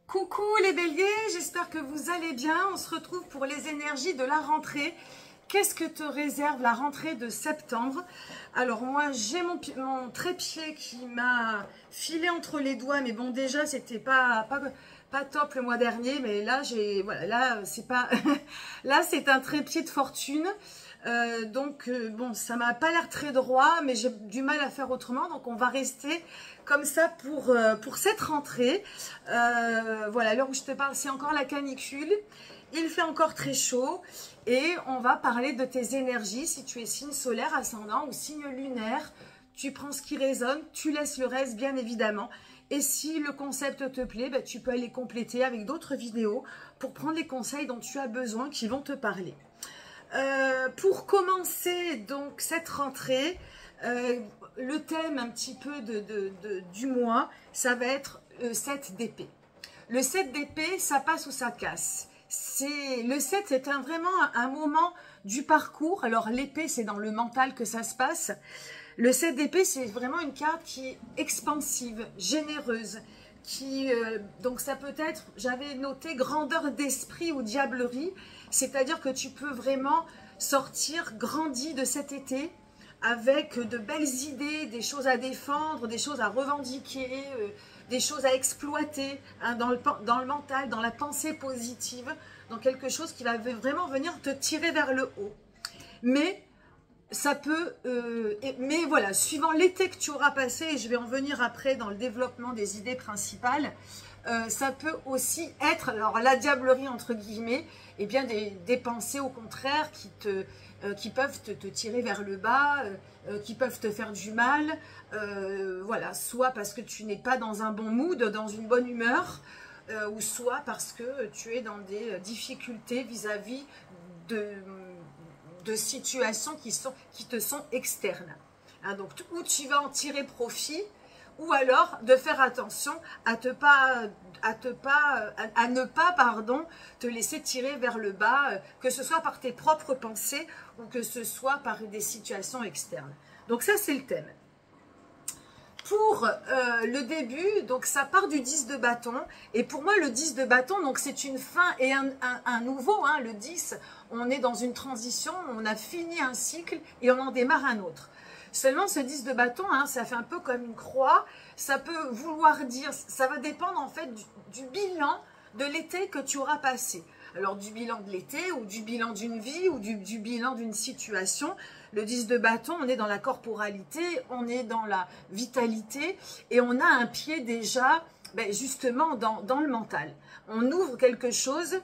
Coucou les béliers, j'espère que vous allez bien. On se retrouve pour les énergies de la rentrée. Qu'est-ce que te réserve la rentrée de septembre? Alors moi j'ai mon trépied qui m'a filé entre les doigts, mais bon déjà c'était pas top le mois dernier, mais là voilà, là c'est pas là c'est un trépied de fortune. Bon, ça m'a pas l'air très droit, mais j'ai du mal à faire autrement, donc on va rester comme ça pour cette rentrée. Voilà, à l'heure où je te parle, c'est encore la canicule, il fait encore très chaud, et on va parler de tes énergies. Si tu es signe solaire, ascendant ou signe lunaire, tu prends ce qui résonne, tu laisses le reste bien évidemment. Et si le concept te plaît, ben, tu peux aller compléter avec d'autres vidéos pour prendre les conseils dont tu as besoin qui vont te parler. Pour commencer donc cette rentrée, le thème un petit peu du mois, ça va être 7 d'épée. Le 7 d'épée, ça passe ou ça casse. Le 7, c'est vraiment un moment du parcours. Alors l'épée, c'est dans le mental que ça se passe. Le 7 d'épée, c'est vraiment une carte qui est expansive, généreuse. Donc ça peut être, j'avais noté grandeur d'esprit ou diablerie, c'est-à-dire que tu peux vraiment sortir grandi de cet été avec de belles idées, des choses à défendre, des choses à revendiquer, des choses à exploiter, hein, dans le mental, dans la pensée positive, dans quelque chose qui va vraiment venir te tirer vers le haut. Mais ça peut, mais voilà, suivant l'été que tu auras passé, et je vais en venir après dans le développement des idées principales, ça peut aussi être, alors la diablerie entre guillemets, et bien des pensées au contraire qui peuvent te tirer vers le bas, qui peuvent te faire du mal, voilà, soit parce que tu n'es pas dans un bon mood, dans une bonne humeur, ou soit parce que tu es dans des difficultés vis-à-vis de situations qui te sont externes. Hein, donc, où tu vas en tirer profit, ou alors de faire attention à ne pas te laisser tirer vers le bas, que ce soit par tes propres pensées ou que ce soit par des situations externes. Donc ça, c'est le thème. Pour le début, donc ça part du 10 de bâton, et pour moi le 10 de bâton, donc c'est une fin et un nouveau, hein, le 10, on est dans une transition, on a fini un cycle et on en démarre un autre. Seulement ce 10 de bâton, hein, ça fait un peu comme une croix, ça peut vouloir dire, ça va dépendre en fait du bilan de l'été que tu auras passé. Alors du bilan de l'été, ou du bilan d'une vie, ou du bilan d'une situation. Le 10 de bâton, on est dans la corporalité, on est dans la vitalité, et on a un pied déjà, ben justement, dans le mental. On ouvre quelque chose.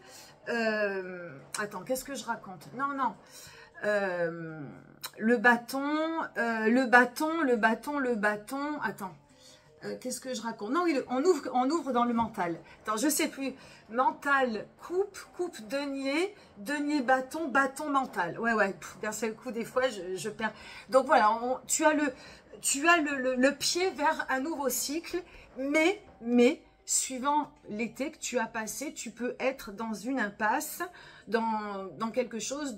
Attends, qu'est-ce que je raconte? Non. Le bâton. Attends. Qu'est-ce que je raconte? Non, on ouvre dans le mental. Attends, je sais plus. Mental, coupe, denier, bâton, mental. Ouais, d'un seul coup, des fois, je perds. Donc voilà, tu as le pied vers un nouveau cycle, mais suivant l'été que tu as passé, tu peux être dans une impasse, dans quelque chose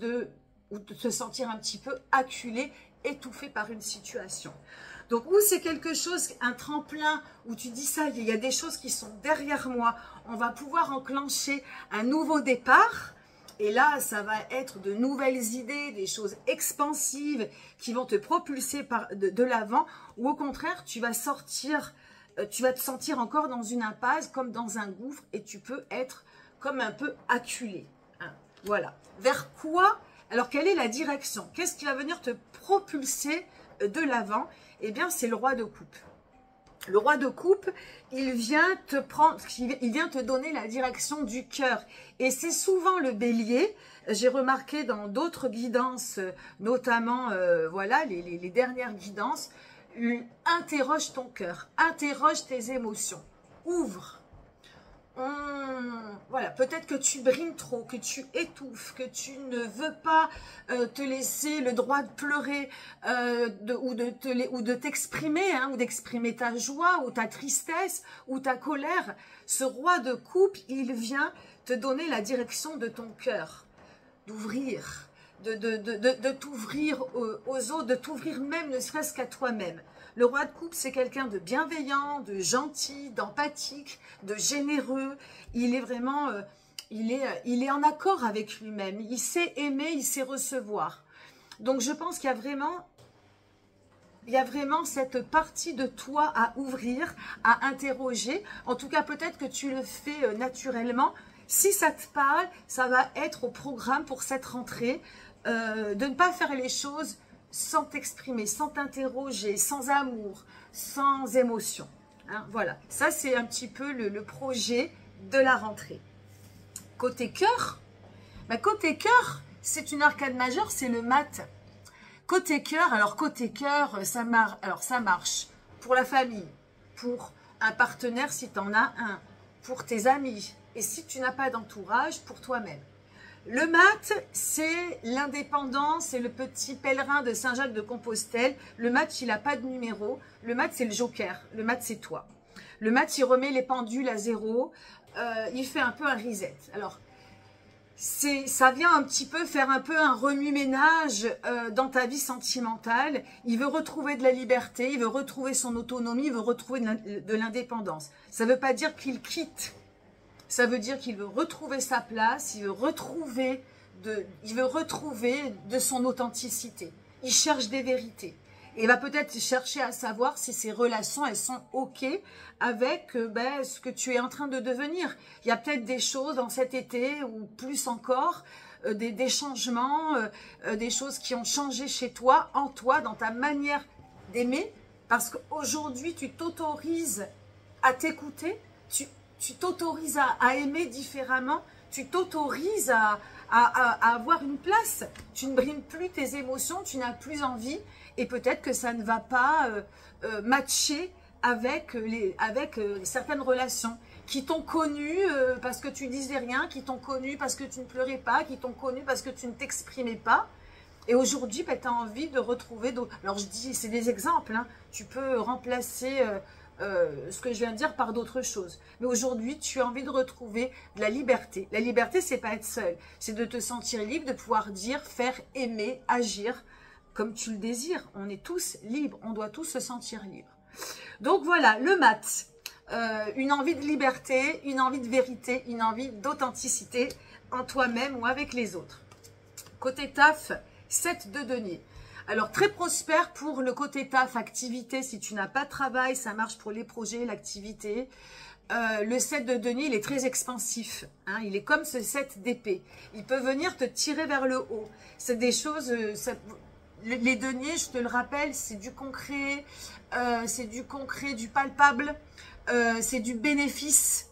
ou te sentir un petit peu acculé, étouffé par une situation. Donc, ou c'est quelque chose, un tremplin, où tu dis ça, il y a des choses qui sont derrière moi, on va pouvoir enclencher un nouveau départ, et là, ça va être de nouvelles idées, des choses expansives qui vont te propulser de l'avant, ou au contraire, tu vas te sentir encore dans une impasse, comme dans un gouffre, et tu peux être comme un peu acculé. Hein, voilà. Vers quoi? Alors, quelle est la direction? Qu'est-ce qui va venir te propulser de l'avant? Eh bien, c'est le roi de coupe. Le roi de coupe, il vient te donner la direction du cœur. Et c'est souvent le bélier. J'ai remarqué dans d'autres guidances, notamment, voilà, les dernières guidances, interroge ton cœur, interroge tes émotions, ouvre. Voilà, peut-être que tu brimes trop, que tu étouffes, que tu ne veux pas te laisser le droit de pleurer, ou de t'exprimer, hein, ou d'exprimer ta joie, ou ta tristesse, ou ta colère. Ce roi de coupe, il vient te donner la direction de ton cœur, d'ouvrir, de t'ouvrir aux autres, de t'ouvrir même, ne serait-ce qu'à toi-même. Le roi de coupe, c'est quelqu'un de bienveillant, de gentil, d'empathique, de généreux. Il est vraiment, il est en accord avec lui-même. Il sait aimer, il sait recevoir. Donc, je pense qu'il y a vraiment cette partie de toi à ouvrir, à interroger. En tout cas, peut-être que tu le fais naturellement. Si ça te parle, ça va être au programme pour cette rentrée. De ne pas faire les choses sans t'exprimer, sans t'interroger, sans amour, sans émotion. Hein, voilà, ça c'est un petit peu le projet de la rentrée. Côté cœur, côté cœur, c'est une arcade majeure, c'est le mat. Côté cœur, alors côté cœur, ça marche pour la famille, pour un partenaire si tu en as un, pour tes amis, et si tu n'as pas d'entourage, pour toi-même. Le mat, c'est l'indépendance, c'est le petit pèlerin de Saint-Jacques de Compostelle. Le mat, il n'a pas de numéro. Le mat, c'est le joker. Le mat, c'est toi. Le mat, il remet les pendules à zéro. Il fait un peu un reset. Alors, ça vient un petit peu faire un peu un remue-ménage dans ta vie sentimentale. Il veut retrouver de la liberté, il veut retrouver son autonomie, il veut retrouver de l'indépendance. Ça ne veut pas dire qu'il quitte. Ça veut dire qu'il veut retrouver sa place, il veut retrouver de son authenticité. Il cherche des vérités. Et il va peut-être chercher à savoir si ses relations, elles sont OK avec ce que tu es en train de devenir. Il y a peut-être des choses dans cet été, ou plus encore, des changements, des choses qui ont changé chez toi, en toi, dans ta manière d'aimer. Parce qu'aujourd'hui, tu t'autorises à t'écouter, tu t'autorises à aimer différemment, tu t'autorises à avoir une place. Tu ne brimes plus tes émotions, tu n'as plus envie, et peut-être que ça ne va pas matcher avec certaines relations qui t'ont connu parce que tu disais rien, qui t'ont connu parce que tu ne pleurais pas, qui t'ont connu parce que tu ne t'exprimais pas. Et aujourd'hui, tu as envie de retrouver d'autres. Alors je dis, c'est des exemples, hein. Tu peux remplacer ce que je viens de dire par d'autres choses. Mais aujourd'hui, tu as envie de retrouver de la liberté. La liberté, c'est pas être seul. C'est de te sentir libre, de pouvoir dire, faire, aimer, agir comme tu le désires. On est tous libres. On doit tous se sentir libres. Donc voilà, le mat. Une envie de liberté, une envie de vérité, une envie d'authenticité en toi-même ou avec les autres. Côté taf, 7 de denier. Alors, très prospère pour le côté taf, activité. Si tu n'as pas de travail, ça marche pour les projets, l'activité. Le 7 de denier, il est très expansif. Hein, il est comme ce 7 d'épée. Il peut venir te tirer vers le haut. C'est des choses... les deniers, je te le rappelle, c'est du concret, du palpable, c'est du bénéfice,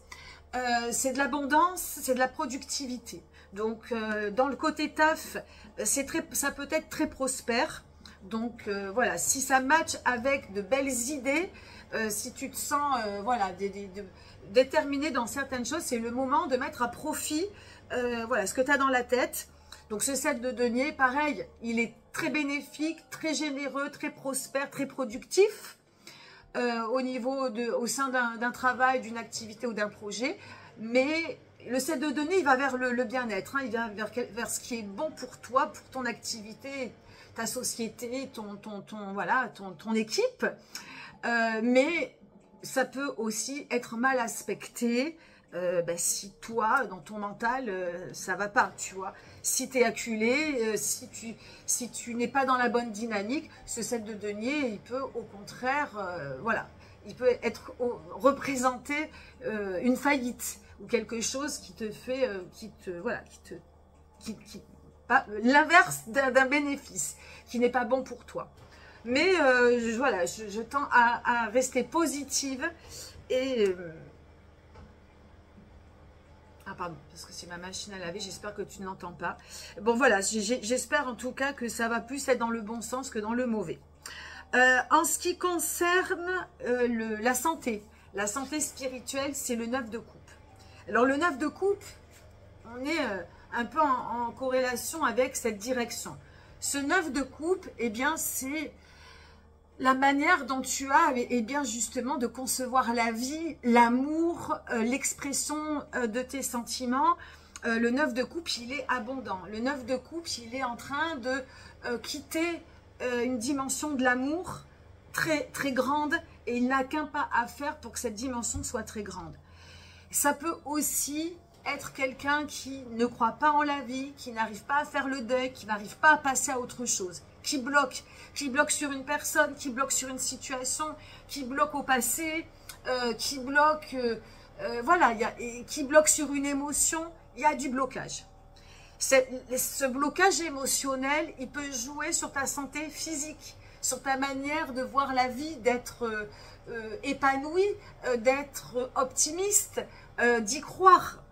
c'est de l'abondance, c'est de la productivité. Donc, dans le côté taf, ça peut être très prospère. Donc, voilà, si ça match avec de belles idées, si tu te sens déterminé dans certaines choses, c'est le moment de mettre à profit ce que tu as dans la tête. Donc, ce 7 de denier, pareil, il est très bénéfique, très généreux, très prospère, très productif au sein d'un travail, d'une activité ou d'un projet. Mais le 7 de denier, il va vers le bien-être, hein, il va vers ce qui est bon pour toi, pour ton activité, ta société, ton équipe. Mais ça peut aussi être mal aspecté si toi, dans ton mental, ça va pas, tu vois. Si tu es acculé, si tu n'es pas dans la bonne dynamique, ce 7 de denier, il peut au contraire, il peut représenter une faillite ou quelque chose qui te fait, l'inverse d'un bénéfice, qui n'est pas bon pour toi. Mais je tends à rester positive et... Ah pardon, parce que c'est ma machine à laver, j'espère que tu ne l'entends pas. Bon voilà, j'espère en tout cas que ça va plus être dans le bon sens que dans le mauvais. En ce qui concerne la santé spirituelle, c'est le 9 de coupe. Alors le 9 de coupe, on est un peu en corrélation avec cette direction. Ce 9 de coupe, eh bien c'est la manière dont tu as, justement, de concevoir la vie, l'amour, l'expression de tes sentiments. Le 9 de coupe, il est abondant. Le 9 de coupe, il est en train de quitter une dimension de l'amour très, très grande et il n'a qu'un pas à faire pour que cette dimension soit très grande. Ça peut aussi être quelqu'un qui ne croit pas en la vie, qui n'arrive pas à faire le deuil, qui n'arrive pas à passer à autre chose, qui bloque sur une personne, qui bloque sur une situation, qui bloque au passé, qui bloque, voilà, qui bloque sur une émotion. Il y a du blocage. Ce blocage émotionnel, il peut jouer sur ta santé physique, sur ta manière de voir la vie, d'être épanoui, d'être optimiste, d'y croire.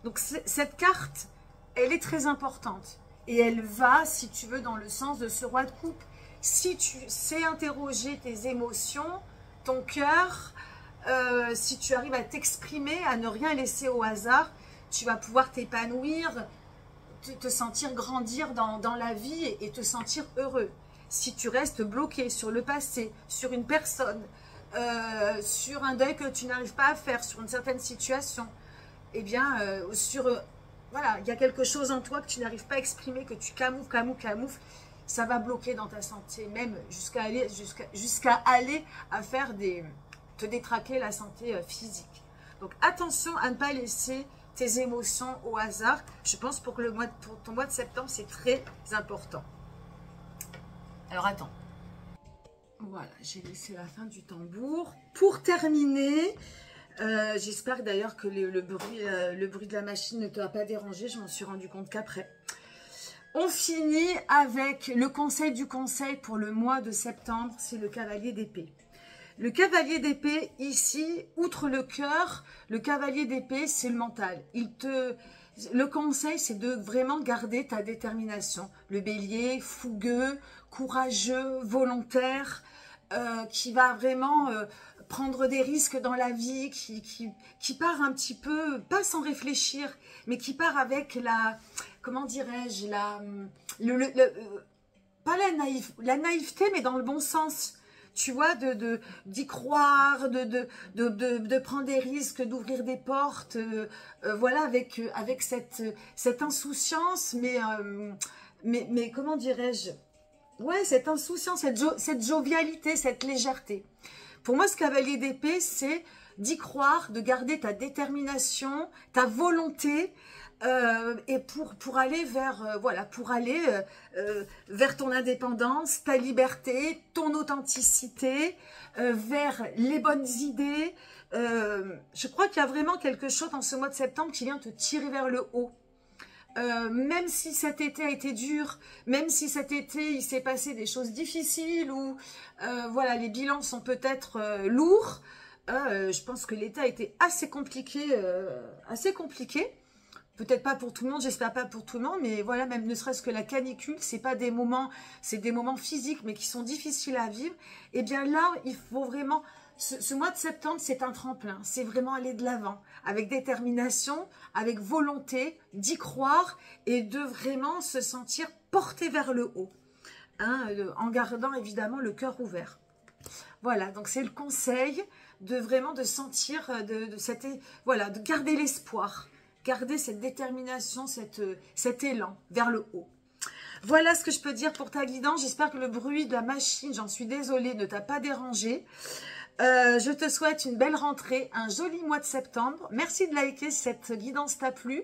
Donc cette carte, elle est très importante. Et elle va, si tu veux, dans le sens de ce roi de coupe. Si tu sais interroger tes émotions, ton cœur, si tu arrives à t'exprimer, à ne rien laisser au hasard, tu vas pouvoir t'épanouir, te sentir grandir dans la vie et te sentir heureux. Si tu restes bloqué sur le passé, sur une personne, sur un deuil que tu n'arrives pas à faire, sur une certaine situation, eh bien, voilà, il y a quelque chose en toi que tu n'arrives pas à exprimer, que tu camoufles, ça va bloquer dans ta santé, même jusqu'à aller à faire te détraquer la santé physique. Donc, attention à ne pas laisser tes émotions au hasard. Je pense pour ton mois de septembre, c'est très important. Alors, attends. Voilà, j'ai laissé la fin du tambour. Pour terminer, j'espère d'ailleurs que le bruit de la machine ne t'a pas dérangé. Je m'en suis rendu compte qu'après. On finit avec le conseil du conseil pour le mois de septembre. C'est le cavalier d'épée. Le cavalier d'épée, ici, outre le cœur, le cavalier d'épée, c'est le mental. Le conseil, c'est de vraiment garder ta détermination. Le bélier, fougueux, courageux, volontaire, qui va vraiment prendre des risques dans la vie, qui part un petit peu, pas sans réfléchir, mais qui part avec comment dirais-je, pas la naïveté, mais dans le bon sens. Tu vois, d'y croire, de prendre des risques, d'ouvrir des portes, voilà, avec cette insouciance, mais comment dirais-je, ouais, cette insouciance, cette jovialité, cette légèreté. Pour moi, ce cavalier d'épée, c'est d'y croire, de garder ta détermination, ta volonté, et pour aller vers vers ton indépendance, ta liberté, ton authenticité, vers les bonnes idées. Je crois qu'il y a vraiment quelque chose dans ce mois de septembre qui vient te tirer vers le haut. Même si cet été a été dur, même si cet été il s'est passé des choses difficiles ou voilà, les bilans sont peut-être lourds, je pense que l'été a été assez compliqué. Peut-être pas pour tout le monde, j'espère pas pour tout le monde, mais voilà, même ne serait-ce que la canicule, c'est des moments physiques, mais qui sont difficiles à vivre. Et bien là, il faut vraiment, ce mois de septembre, c'est un tremplin, c'est vraiment aller de l'avant, avec détermination, avec volonté, d'y croire et de vraiment se sentir porté vers le haut, hein, en gardant évidemment le cœur ouvert. Voilà, donc c'est le conseil de vraiment de sentir, voilà, de garder l'espoir. Garder cette détermination, cet élan vers le haut. Voilà ce que je peux dire pour ta guidance. J'espère que le bruit de la machine, j'en suis désolée, ne t'a pas dérangé. Je te souhaite une belle rentrée, un joli mois de septembre. Merci de liker si cette guidance t'a plu.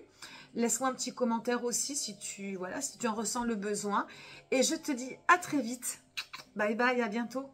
Laisse-moi un petit commentaire aussi si tu en ressens le besoin. Et je te dis à très vite. Bye bye, à bientôt.